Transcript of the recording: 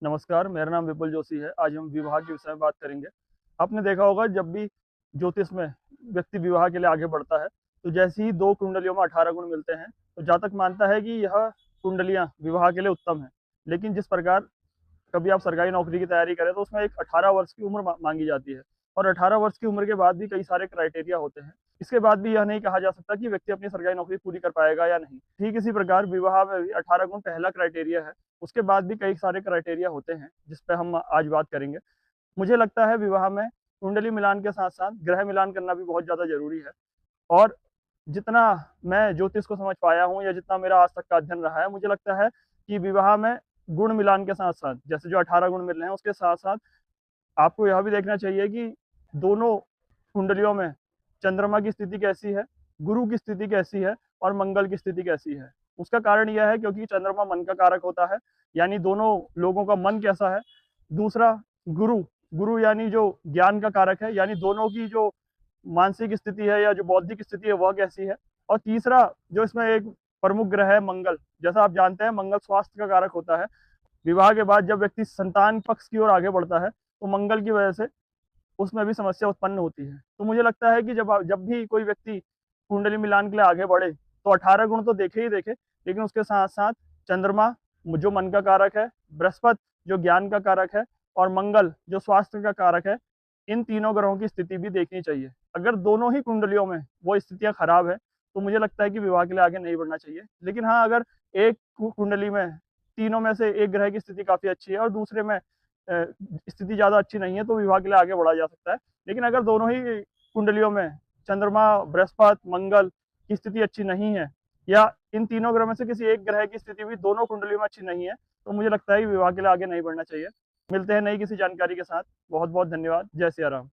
नमस्कार, मेरा नाम विपुल जोशी है। आज हम विवाह के विषय में बात करेंगे। आपने देखा होगा जब भी ज्योतिष में व्यक्ति विवाह के लिए आगे बढ़ता है, तो जैसे ही 2 कुंडलियों में 18 गुण मिलते हैं, तो जातक मानता है कि यह कुंडलियाँ विवाह के लिए उत्तम हैं। लेकिन जिस प्रकार कभी आप सरकारी नौकरी की तैयारी करें तो उसमें एक 18 वर्ष की उम्र मांगी जाती है और 18 वर्ष की उम्र के बाद भी कई सारे क्राइटेरिया होते हैं। इसके बाद भी यह नहीं कहा जा सकता कि व्यक्ति अपनी सरकारी नौकरी पूरी कर पाएगा या नहीं। ठीक इसी प्रकार विवाह में भी 18 गुण पहला क्राइटेरिया है, उसके बाद भी कई सारे क्राइटेरिया होते हैं जिस पे हम आज बात करेंगे। मुझे लगता है विवाह में कुंडली मिलान के साथ-साथ ग्रह मिलान करना भी बहुत ज़्यादा ज़रूरी है और जितना मैं ज्योतिष को समझ पाया हूँ या जितना मेरा आज तक का अध्ययन रहा है, मुझे लगता है कि विवाह में गुण मिलान के साथ-साथ जैसे जो 18 गुण मिल रहे हैं, उसके साथ-साथ आपको यह भी देखना चाहिए कि दोनों कुंडलियों में चंद्रमा की स्थिति कैसी है, गुरु की स्थिति कैसी है और मंगल की स्थिति कैसी है। उसका कारण यह है क्योंकि चंद्रमा मन का कारक होता है, यानी दोनों लोगों का मन कैसा है। दूसरा गुरु, गुरु यानी जो ज्ञान का कारक है, यानी दोनों की जो मानसिक स्थिति है या जो बौद्धिक स्थिति है वह कैसी है। और तीसरा जो इसमें एक प्रमुख ग्रह है मंगल, जैसा आप जानते हैं मंगल स्वास्थ्य का कारक होता है। विवाह के बाद जब व्यक्ति संतान पक्ष की ओर आगे बढ़ता है, तो मंगल की वजह से उसमें भी समस्या उत्पन्न होती है। तो मुझे लगता है कि जब भी कोई व्यक्ति कुंडली मिलान के लिए आगे बढ़े, तो 18 गुण तो देखे ही देखे, लेकिन उसके साथ-साथ चंद्रमा जो मन का कारक है, बृहस्पति जो ज्ञान का कारक है और मंगल जो स्वास्थ्य का कारक है, इन तीनों ग्रहों की स्थिति भी देखनी चाहिए। अगर दोनों ही कुंडलियों में वो स्थितियाँ खराब है, तो मुझे लगता है कि विवाह के लिए आगे नहीं बढ़ना चाहिए। लेकिन हाँ, अगर एक कुंडली में तीनों में से एक ग्रह की स्थिति काफ़ी अच्छी है और दूसरे में स्थिति ज़्यादा अच्छी नहीं है, तो विवाह के लिए आगे बढ़ा जा सकता है। लेकिन अगर दोनों ही कुंडलियों में चंद्रमा, बृहस्पति, मंगल की स्थिति अच्छी नहीं है या इन तीनों ग्रह में से किसी एक ग्रह की स्थिति भी दोनों कुंडलियों में अच्छी नहीं है, तो मुझे लगता है कि विवाह के लिए आगे नहीं बढ़ना चाहिए। मिलते हैं नई किसी जानकारी के साथ। बहुत-बहुत धन्यवाद। जय सिया राम।